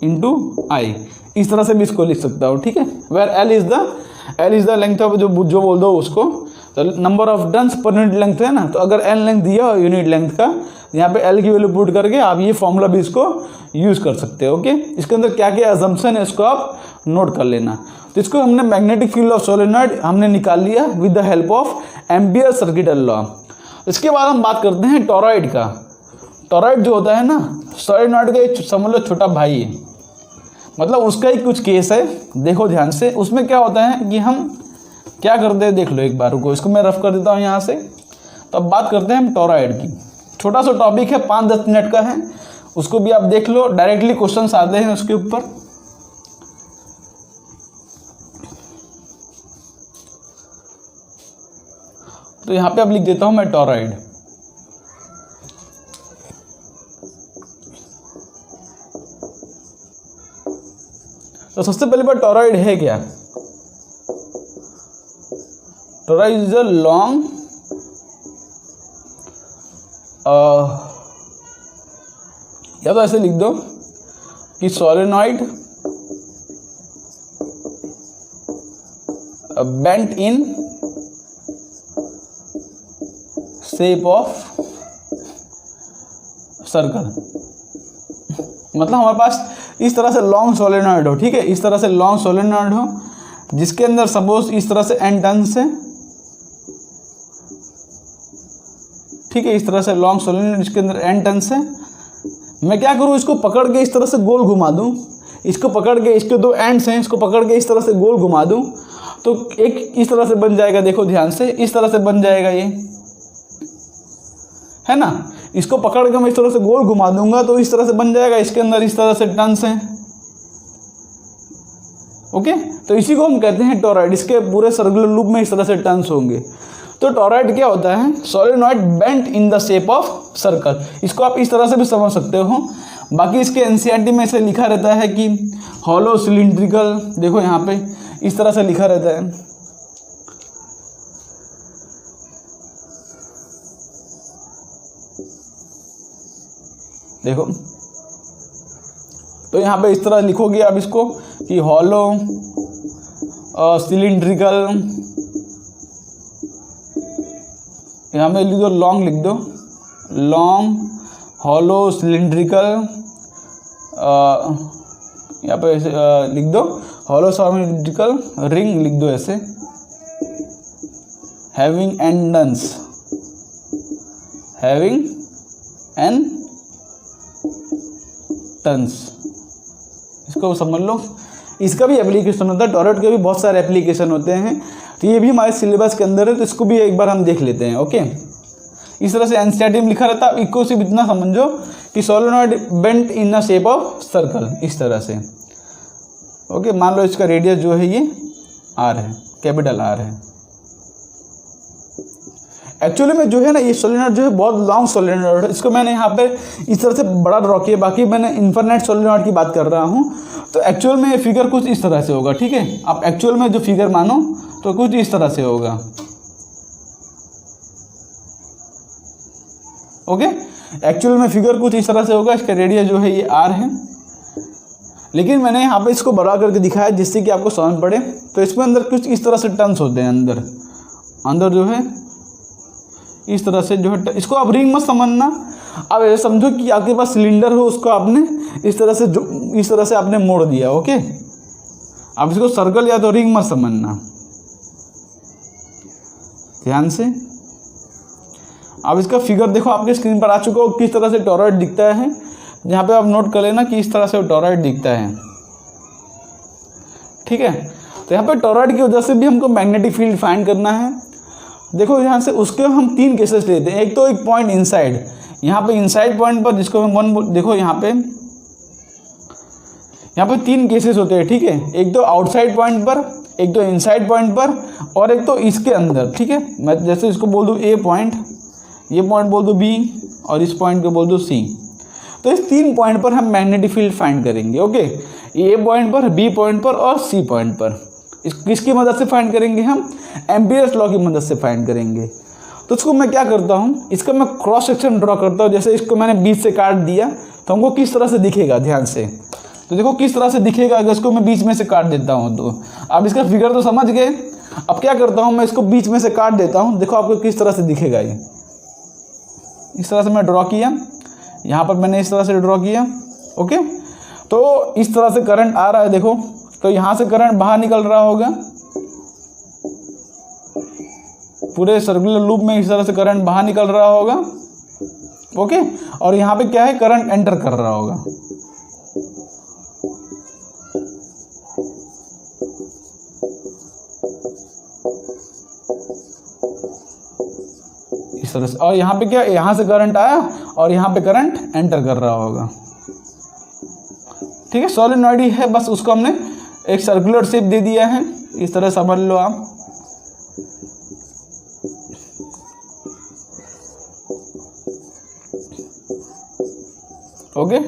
into I, इस तरह से भी इसको लिख सकता हूँ, ठीक है, where L is the length of जो बोल दो उसको, तो number of turns per unit length है ना, तो अगर n लेंथ दिया हो यूनिट लेंथ का, यहाँ पे L की वैल्यू पुट करके आप ये फॉर्मूला भी इसको यूज़ कर सकते हो। ओके, इसके अंदर क्या क्या अजम्पशन है इसको आप नोट कर लेना। तो इसको हमने मैग्नेटिक फील्ड ऑफ सोलेनॉइड हमने निकाल लिया with the help of ampere circuital law. इसके बाद हम बात करते हैं टॉरॉइड का। टॉरॉइड जो होता है ना सोलेनॉइड का एक समझ लो छोटा भाई है, मतलब उसका ही कुछ केस है, देखो ध्यान से। उसमें क्या होता है कि हम क्या करते हैं, देख लो एक बार को, इसको मैं रफ कर देता हूँ यहाँ से। तो अब बात करते हैं हम टॉरॉइड की, छोटा सा टॉपिक है, 5-10 मिनट का है, उसको भी आप देख लो, डायरेक्टली क्वेश्चंस आते हैं उसके ऊपर। तो यहाँ पे अब लिख देता हूँ मैं टॉरॉइड। तो सबसे पहले बात टॉरॉइड है क्या, टॉरॉइड इज अ लॉन्ग या तो ऐसे लिख दो कि solenoid bent in shape of circle. मतलब हमारे पास इस तरह से लॉन्ग सोलेनॉइड हो, ठीक है, इस तरह से लॉन्ग सोलेनॉइड हो जिसके अंदर सपोज इस तरह से एन टर्न्स है, ठीक है, इस तरह से लॉन्ग सोलेनॉइड जिसके अंदर एन टर्न्स है। मैं क्या करूँ, इसको पकड़ के इस तरह से गोल घुमा दूँ, इसको पकड़ के, इसके दो एंड्स हैं, इसको पकड़ के इस तरह से गोल घुमा दूँ तो एक इस तरह से बन जाएगा, देखो ध्यान से, इस तरह से बन जाएगा, ये है ना। इसको पकड़ के मैं इस तरह से गोल घुमा दूंगा तो इस तरह से बन जाएगा, इसके अंदर इस तरह से टर्न्स हैं, ओके। तो इसी को हम कहते हैं टोरॉइड, इसके पूरे सर्कुलर लूप में इस तरह से टर्न्स होंगे। तो टोरॉइड क्या होता है, solenoid bent in the shape of circle. इसको आप इस तरह से भी समझ सकते हो। बाकी इसके एनसीईआरटी में ऐसे लिखा रहता है कि हॉलो सिलिंड्रिकल, देखो यहाँ पे इस तरह से लिखा रहता है, देखो। तो यहाँ पे इस तरह लिखोगे आप इसको कि हॉलो सिलिंड्रिकल, यहाँ पे लिख दो लॉन्ग, लिख दो लॉन्ग हॉलो सिलिंड्रिकल, यहाँ पे ऐसे लिख दो हॉलो सिलिंड्रिकल रिंग, लिख दो ऐसे, हैविंग एंडन्स, हैविंग एंड टर्न्स। इसको समझ लो, इसका भी एप्लीकेशन होता है, टोरॉइड के भी बहुत सारे एप्लीकेशन होते हैं। तो ये भी हमारे सिलेबस के अंदर है, तो इसको भी एक बार हम देख लेते हैं, ओके। इस तरह से एनसीईआरटी में लिखा रहता है। इको सिर्फ इतना समझो कि solenoid bent in the shape of circle, इस तरह से, ओके। मान लो इसका रेडियस जो है ये आर है, कैपिटल आर है। एक्चुअली में जो है ना, ये सोलेनॉइड जो है बहुत लॉन्ग सोलेनॉइड है। इसको मैंने यहाँ पे इस तरह से बड़ा ड्रॉ किया, बाकी मैंने इन्फिनिट सोलेनॉइड की बात कर रहा हूँ। तो एक्चुअल में ये फिगर कुछ इस तरह से होगा, ठीक है। आप एक्चुअल में जो फिगर मानो तो कुछ इस तरह से होगा, ओके। एक्चुअल में फिगर कुछ इस तरह से होगा। इसका रेडियस जो है ये आर है, लेकिन मैंने यहाँ पे इसको बड़ा करके दिखाया जिससे कि आपको समझ पड़े। तो इसमें अंदर कुछ इस तरह से टर्न्स होते हैं, अंदर जो है इस तरह से जो है। इसको आप रिंग मत समझना, अब ऐसे समझो कि आपके पास सिलेंडर हो, उसको आपने इस तरह से आपने मोड़ दिया, ओके। आप इसको सर्कल या तो रिंग मत समझना, ध्यान से। अब इसका फिगर देखो आपके स्क्रीन पर आ चुका हो, किस तरह से टोरॉइड दिखता है। यहाँ पे आप नोट कर लेना कि इस तरह से टोरॉइड दिखता है, ठीक है। तो यहाँ पे टोरॉइड की वजह से भी हमको मैग्नेटिक फील्ड फाइंड करना है। देखो यहाँ से उसके हम तीन केसेस लेते हैं। एक तो एक पॉइंट इनसाइड, यहाँ पे इनसाइड पॉइंट पर जिसको हम वन, देखो यहाँ पे तीन केसेस होते हैं, ठीक है। एक तो आउटसाइड पॉइंट पर, एक तो इनसाइड पॉइंट पर, और एक तो इसके अंदर, ठीक है। मैं जैसे इसको बोल दूँ ए पॉइंट, ये पॉइंट बोल दूँ बी, और इस पॉइंट को बोल दूँ सी। तो इस तीन पॉइंट पर हम मैग्नेटिक फील्ड फाइंड करेंगे, ओके। ए पॉइंट पर, बी पॉइंट पर और सी पॉइंट पर। किसकी मदद से फाइंड करेंगे हम, एम्पियर्स लॉ की मदद से फाइंड करेंगे। तो इसको मैं क्या करता हूँ, इसका मैं क्रॉस सेक्शन ड्रॉ करता हूँ। जैसे इसको मैंने बीच से काट दिया तो हमको किस तरह से दिखेगा, ध्यान से। तो देखो किस तरह से दिखेगा अगर इसको मैं बीच में से काट देता हूँ तो। अब इसका फिगर तो समझ गए। अब क्या करता हूँ, मैं इसको बीच में से काट देता हूँ, देखो आपको किस तरह से दिखेगा ये। इस तरह से मैं ड्रॉ किया, यहाँ पर मैंने इस तरह से ड्रॉ किया, ओके। तो इस तरह से करंट आ रहा है, देखो। तो यहाँ से करंट बाहर निकल रहा होगा, पूरे सर्कुलर लूप में इस तरह से करंट बाहर निकल रहा होगा, ओके। और यहाँ पे क्या है, करंट एंटर कर रहा होगा। इस तरह से, और यहाँ पे क्या, यहाँ से करंट आया और यहाँ पे करंट एंटर कर रहा होगा, ठीक है। सोलेनॉइड ही है, बस उसको हमने एक सर्कुलर शेप दे दिया है, इस तरह समझ लो आप। ओके,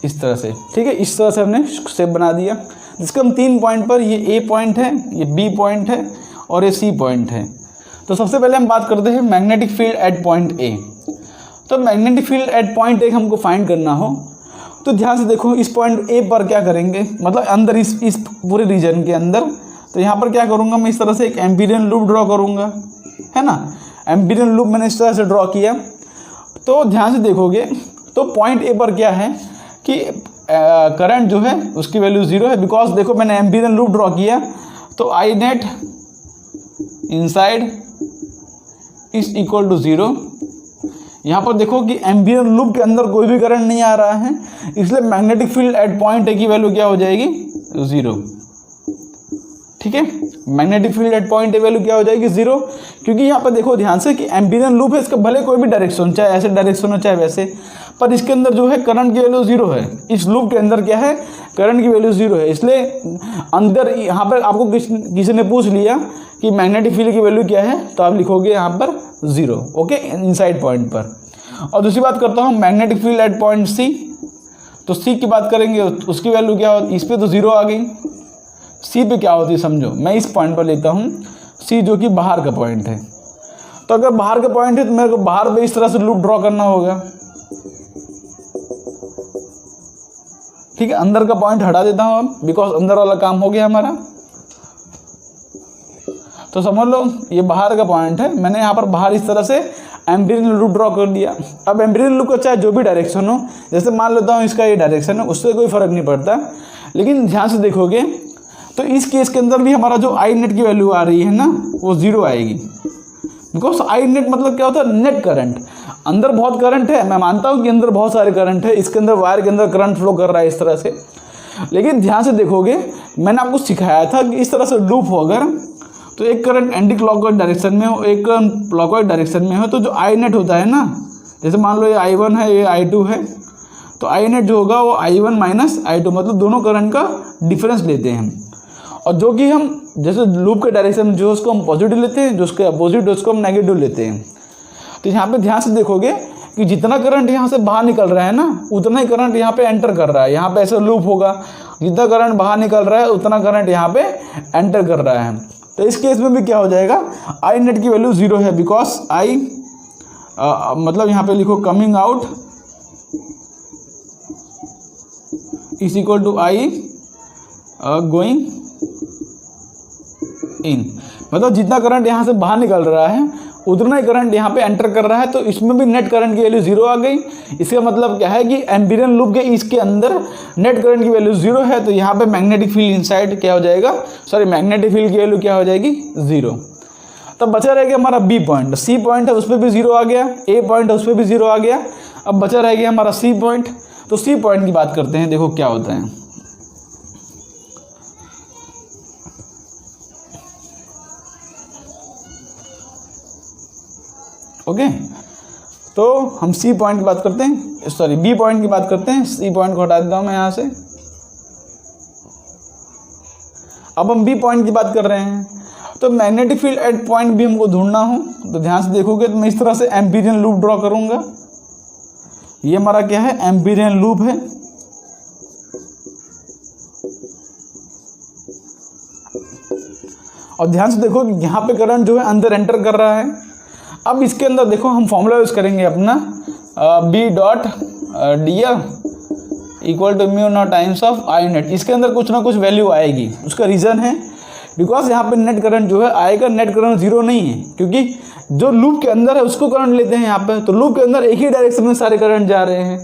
इस तरह से, ठीक है। इस तरह से हमने शेप बना दिया, जिसके हम तीन पॉइंट पर, ये ए पॉइंट है, ये बी पॉइंट है और ये सी पॉइंट है। तो सबसे पहले हम बात करते हैं magnetic field at point A. तो मैग्नेटिक फील्ड एट पॉइंट एक हमको फाइंड करना हो तो ध्यान से देखो, इस पॉइंट ए पर क्या करेंगे, मतलब अंदर इस पूरे रीजन के अंदर, तो यहाँ पर क्या करूँगा मैं, इस तरह से एक एम्पीरियन लूप ड्रॉ करूँगा, है ना। एम्पीरियन लूप मैंने इस तरह से ड्रॉ किया। तो ध्यान से देखोगे तो पॉइंट ए पर क्या है कि करंट जो है उसकी वैल्यू 0 है, बिकॉज देखो मैंने एम्पीरियन लूप ड्रॉ किया। तो I net inside is equal to 0। यहाँ पर देखो कि एम्पीरियन लूप के अंदर कोई भी करंट नहीं आ रहा है, इसलिए magnetic field at point A की वैल्यू क्या हो जाएगी, 0। ठीक है, magnetic field at point A value क्या हो जाएगी, 0, क्योंकि यहाँ पर देखो ध्यान से कि एम्पीरियन लूप है, इसका भले कोई भी डायरेक्शन, चाहे ऐसे डायरेक्शन हो चाहे वैसे, पर इसके अंदर जो है करंट की वैल्यू 0 है। इस लूप के अंदर क्या है, करंट की वैल्यू 0 है, इसलिए अंदर यहाँ पर आपको किसी ने पूछ लिया कि मैग्नेटिक फील्ड की वैल्यू क्या है, तो आप लिखोगे यहाँ पर 0, ओके, इनसाइड पॉइंट पर। और दूसरी बात करता हूँ magnetic field at point C. तो सी की बात करेंगे, उसकी वैल्यू क्या होती है, इस पर तो 0 आ गई, सी पे क्या होती है समझो, मैं इस पॉइंट पर लेता हूँ सी, जो कि बाहर का पॉइंट है। तो अगर बाहर का पॉइंट है तो मेरे को बाहर पे इस तरह से लूप ड्रॉ करना होगा। ठीक है, अंदर का पॉइंट हटा देता हूँ अब, बिकॉज अंदर वाला काम हो गया हमारा। तो समझ लो ये बाहर का पॉइंट है, मैंने यहाँ पर बाहर इस तरह से एम्पीरियन लूप ड्रॉ कर दिया। अब एम्पीरियन लूप का चाहे जो भी डायरेक्शन हो, जैसे मान लेता हूँ इसका ये डायरेक्शन है, उससे कोई फर्क नहीं पड़ता, लेकिन ध्यान से देखोगे तो इस केस के अंदर भी हमारा जो आई नेट की वैल्यू आ रही है ना, वो 0 आएगी, बिकॉज आई नेट मतलब क्या होता है, नेट करंट। अंदर बहुत करंट है, मैं मानता हूँ कि अंदर बहुत सारे करंट है, इसके अंदर वायर के अंदर करंट फ्लो कर रहा है इस तरह से, लेकिन ध्यान से देखोगे मैंने आपको सिखाया था कि इस तरह से लूप हो अगर, तो एक करंट एंटी क्लॉकवाइज डायरेक्शन में हो, एक करंट क्लॉकवाइज डायरेक्शन में हो, तो जो आई नेट होता है ना, जैसे मान लो ये I1 है, ये I2 है, तो आई नेट जो होगा वो I1 माइनस I2, मतलब दोनों करंट का डिफरेंस लेते हैं। और जो कि हम जैसे लूप के डायरेक्शन जो उसको हम पॉजिटिव लेते हैं, जो उसके अपोजिट उसको हम नेगेटिव लेते हैं। तो यहाँ पे ध्यान से देखोगे कि जितना करंट यहाँ से बाहर निकल रहा है ना, उतना ही करंट यहाँ पे एंटर कर रहा है। यहाँ पे ऐसा लूप होगा, जितना करंट बाहर निकल रहा है उतना करंट यहाँ पे एंटर कर रहा है। तो इस केस में भी क्या हो जाएगा, आई नेट की वैल्यू 0 है, बिकॉज आई मतलब यहाँ पे लिखो coming out is equal to I going in, मतलब जितना करंट यहाँ से बाहर निकल रहा है उतना ही करंट यहाँ पे एंटर कर रहा है। तो इसमें भी नेट करंट की वैल्यू 0 आ गई। इसका मतलब क्या है कि एम्पीरियन लूप के इसके अंदर नेट करंट की वैल्यू 0 है, तो यहाँ पे मैग्नेटिक फील्ड इनसाइड क्या हो जाएगा, सॉरी मैग्नेटिक फील्ड की वैल्यू क्या हो जाएगी, 0। तब बचा रह गया हमारा बी पॉइंट, सी पॉइंट है उस पर भी 0 आ गया, ए पॉइंट है उस पर भी 0 आ गया। अब बचा रह गया हमारा सी पॉइंट। तो सी पॉइंट की बात करते हैं, देखो क्या होता है। ओके, तो हम सी पॉइंट की बात करते हैं, सॉरी बी पॉइंट की बात करते हैं। सी पॉइंट को हटा देता हूं मैं यहाँ से। अब हम बी पॉइंट की बात कर रहे हैं। तो मैग्नेटिक फील्ड एट पॉइंट भी हमको ढूंढना हो, तो ध्यान से देखोगे तो मैं इस तरह से एम्पीरियन लूप ड्रॉ करूंगा। ये हमारा क्या है, एम्पीरियन लूप है। और ध्यान से देखो कि यहाँ पे करंट जो है अंदर एंटर कर रहा है। अब इसके अंदर देखो हम फॉर्मूला यूज करेंगे अपना B dot D L equal to mu naught times of I net. इसके अंदर कुछ ना कुछ वैल्यू आएगी, उसका रीज़न है बिकॉज यहाँ पे नेट करंट जो है आएगा, नेट करंट 0 नहीं है, क्योंकि जो लूप के अंदर है उसको करंट लेते हैं यहाँ पे। तो लूप के अंदर एक ही डायरेक्शन में सारे करंट जा रहे हैं,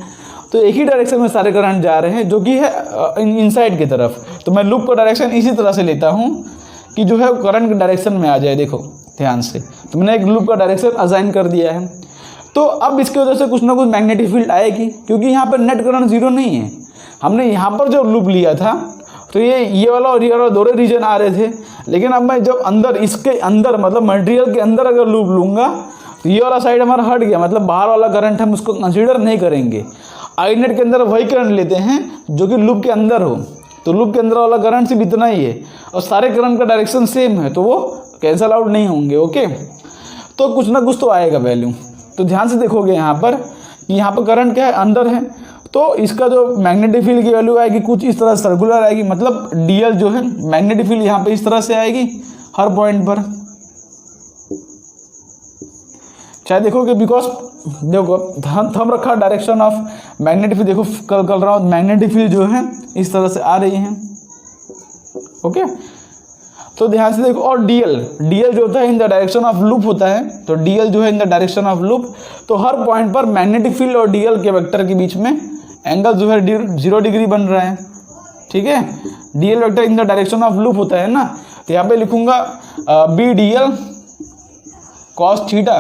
तो एक ही डायरेक्शन में सारे करंट जा रहे हैं जो कि है इनसाइड की तरफ। तो मैं लूप का डायरेक्शन इसी तरह से लेता हूँ कि जो है करंट के डायरेक्शन में आ जाए। देखो ध्यान से, तो मैंने एक लूप का डायरेक्शन असाइन कर दिया है। तो अब इसकी वजह से कुछ ना कुछ मैग्नेटिक फील्ड आएगी, क्योंकि यहाँ पर नेट करंट 0 नहीं है। हमने यहाँ पर जो लूप लिया था तो ये वाला और ये वाला दोनों रीजन आ रहे थे, लेकिन अब मैं जब अंदर इसके अंदर मतलब मटेरियल के अंदर अगर लूप लूँगा तो ये वाला साइड हमारा हट गया, मतलब बाहर वाला करंट हम उसको कंसीडर नहीं करेंगे। आई नेट के अंदर वही करंट लेते हैं जो कि लूप के अंदर हो, तो लूप के अंदर वाला करंट सिर्फ इतना ही है और सारे करंट का डायरेक्शन सेम है, तो वो कैंसल आउट नहीं होंगे। ओके, तो कुछ ना कुछ तो आएगा वैल्यू। तो ध्यान से देखोगे यहाँ पर कि यहाँ पर करंट क्या है, अंदर है, तो इसका जो मैग्नेटिक फील्ड की वैल्यू आएगी कुछ इस तरह सर्कुलर आएगी, मतलब डीएल जो है मैग्नेटिक फील्ड यहाँ पे इस तरह से आएगी हर पॉइंट पर। चाहे देखो कि बिकॉज देखो थंब रखा डायरेक्शन ऑफ मैग्नेटिक फील्ड, देखो कर रहा हूँ, मैग्नेटिक फील्ड जो है इस तरह से आ रही है। ओके, तो ध्यान से देखो। और डीएल जो होता है इन द डायरेक्शन ऑफ लूप होता है, तो डीएल जो है इन द डायरेक्शन ऑफ लूप, तो हर पॉइंट पर मैग्नेटिक फील्ड और डीएल के वेक्टर के बीच में एंगल जो है 0 डिग्री बन रहा है। ठीक है, DL vector in the direction of loop होता है ना, तो यहाँ पे लिखूंगा बी डीएल कॉस थीटा,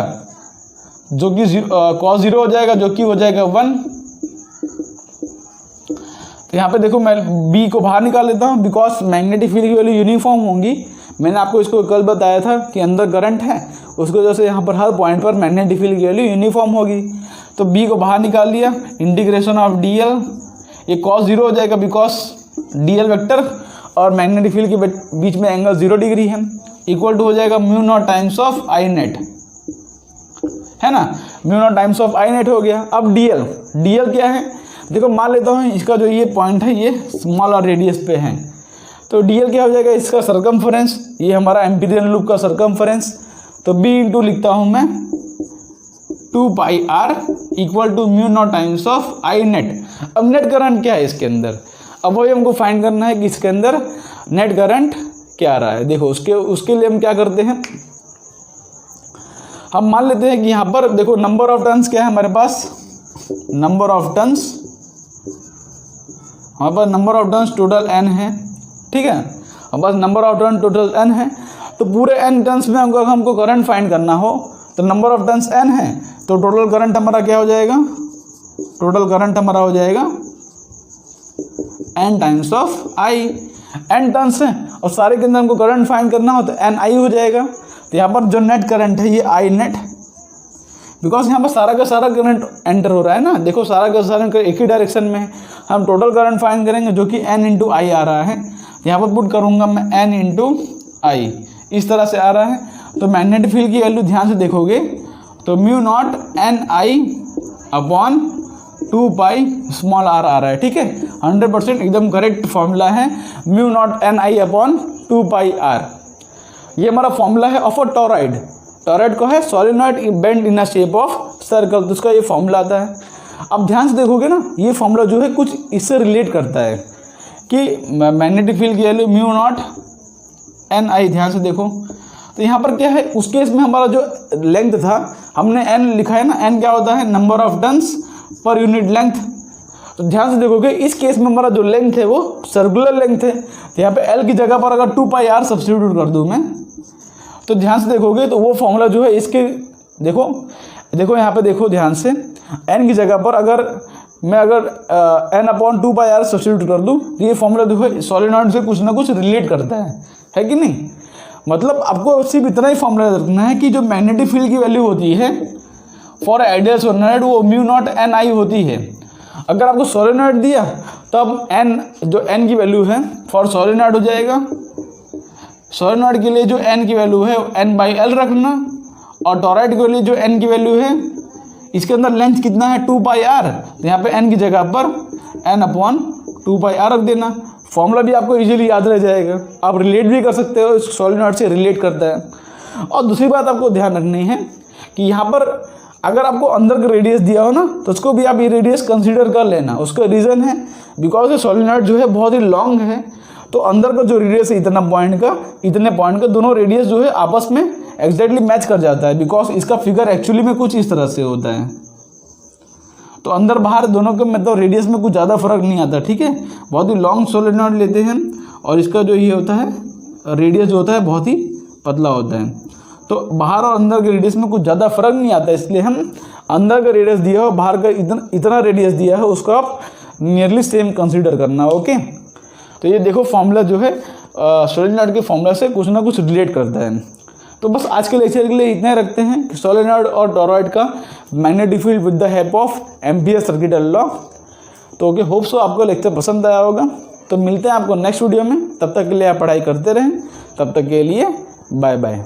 जो कि कॉस 0 हो जाएगा, जो कि हो जाएगा 1। तो यहाँ पे देखो मैं बी को बाहर निकाल लेता हूँ, बिकॉज मैग्नेटिक फील्ड की वैल्यू यूनिफॉर्म होंगी। मैंने आपको इसको कल बताया था कि अंदर करंट है, उसकी वजह से यहाँ पर हर पॉइंट पर मैग्नेटिक फील्ड की वैल्यू यूनिफॉर्म होगी। तो बी को बाहर निकाल लिया, इंटीग्रेशन ऑफ डीएल, ये कॉस 0 हो जाएगा बिकॉज डीएल वेक्टर और मैग्नेटिक फील्ड के बीच में एंगल 0 डिग्री है, इक्वल टू हो जाएगा mu naught times of I net, है ना, mu naught times of I net हो गया। अब डीएल क्या है, देखो मान लेता हूँ इसका जो ये पॉइंट है ये स्मॉल और रेडियस पे है, तो डीएल क्या हो जाएगा, इसका सर्कमफरेंस, ये हमारा एम्पीरियल लूप का सर्कमफरेंस, तो बी इंटू लिखता हूँ मैं 2 pi R equal to mu naught times of I net. अब नेट करंट क्या है इसके अंदर, अब वही हमको फाइंड करना है कि इसके अंदर नेट करंट क्या आ रहा है। देखो उसके लिए हम क्या करते हैं, हम मान लेते हैं कि यहाँ पर देखो नंबर ऑफ टर्न्स क्या है हमारे पास, नंबर ऑफ टर्न्स, हमारे पास number of turns total n है। ठीक है, हमारे पास number of turn total n है, तो पूरे n टर्न्स में हमको करंट फाइंड करना हो तो नंबर ऑफ टर्न्स n है, तो टोटल करंट हमारा क्या हो जाएगा, टोटल करंट हमारा हो जाएगा n times of i। n turns है और सारे के अंदर हमको करंट फाइंड करना हो तो n i हो जाएगा। तो यहाँ पर जो नेट करंट है ये आई नेट, बिकॉज यहाँ पर सारा का सारा करंट एंटर हो रहा है ना, देखो सारा का सारा एक ही डायरेक्शन में है। हम टोटल करंट फाइंड करेंगे जो कि n इंटू आई आ रहा है, यहाँ पर पुट करूँगा मैं n इंटू आई, इस तरह से आ रहा है। तो मैग्नेटिक फील्ड की वैल्यू ध्यान से देखोगे तो म्यू नॉट n आई अपॉन 2 पाई स्मॉल r आ रहा है। ठीक है, 100% एकदम करेक्ट फॉर्मूला है, mu not n I upon 2 pi r। ये हमारा फॉर्मूला है ऑफ अ टॉरॉइड। टॉरॉइड को है solenoid bend in a shape of circle, तो उसका ये फॉर्मूला आता है। अब ध्यान से देखोगे ना, ये फॉर्मूला जो है कुछ इससे रिलेट करता है कि मैग्नेटिक फील्ड की वैल्यू म्यू नॉट एन आई। ध्यान से देखो तो यहाँ पर क्या है, उस केस में हमारा जो लेंथ था हमने n लिखा है ना, n क्या होता है, number of turns per unit length. तो ध्यान से देखोगे इस केस में हमारा जो लेंथ है वो सर्कुलर लेंथ है, तो यहाँ पे l की जगह पर अगर 2 पाई r सब्स्टिट्यूट कर दूँ मैं, तो ध्यान से देखोगे तो वो फॉर्मूला जो है इसके देखो यहाँ पे देखो ध्यान से, n की जगह पर अगर मैं n अपॉन 2 पाई r सब्स्टिट्यूट कर दूँ तो ये फॉर्मूला जो है सोलेनॉइड से कुछ ना कुछ रिलेट करता है कि नहीं। मतलब आपको सिर्फ इतना ही फॉर्मूला रखना है कि जो मैग्नेटिक फील्ड की वैल्यू होती है फॉर आइडियल सोलेनॉइड वो म्यू नॉट एन आई होती है। अगर आपको सोलेनॉइड दिया तब n जो n की वैल्यू है फॉर सोलेनॉइड हो जाएगा, सोलेनॉइड के लिए जो n की वैल्यू है n बाई एल रखना, और टॉरॉइड के लिए जो n की वैल्यू है, इसके अंदर लेंथ कितना है 2 पाई r, तो यहाँ पे n की जगह पर n अपॉन 2 पाई r रख देना। फॉर्मूला भी आपको इजीली याद रह जाएगा, आप रिलेट भी कर सकते हो, सोलेनॉइड से रिलेट करता है। और दूसरी बात आपको ध्यान रखनी है कि यहाँ पर अगर आपको अंदर का रेडियस दिया हो ना तो उसको भी आप ये रेडियस कंसीडर कर लेना। उसका रीज़न है बिकॉज ये सोलेनॉइड जो है बहुत ही लॉन्ग है, तो अंदर का जो रेडियस है इतना पॉइंट का इतने पॉइंट का, दोनों रेडियस जो है आपस में एग्जैक्टली मैच कर जाता है, बिकॉज इसका फिगर एक्चुअली में कुछ इस तरह से होता है। तो अंदर बाहर दोनों के मतलब रेडियस में कुछ ज़्यादा फर्क नहीं आता। ठीक है, बहुत ही लॉन्ग सोलेनॉइड लेते हैं और इसका जो ये होता है रेडियस जो होता है बहुत ही पतला होता है, तो बाहर और अंदर के रेडियस में कुछ ज़्यादा फर्क नहीं आता। इसलिए हम अंदर का रेडियस दिया हो, बाहर का इतना रेडियस दिया है, उसको आप नियरली सेम कंसीडर करना। ओके, तो ये देखो फॉर्मूला जो है सोलेनॉइड के फॉर्मूला से कुछ ना कुछ रिलेट करता है। तो बस आज के लेक्चर के लिए इतना ही रखते हैं कि सोलेनॉइड और टॉरॉइड का magnetic field with the help of ampere circuital law. तो ओके, होप सो आपको लेक्चर पसंद आया होगा। तो मिलते हैं आपको नेक्स्ट वीडियो में, तब तक के लिए आप पढ़ाई करते रहें, तब तक के लिए बाय बाय।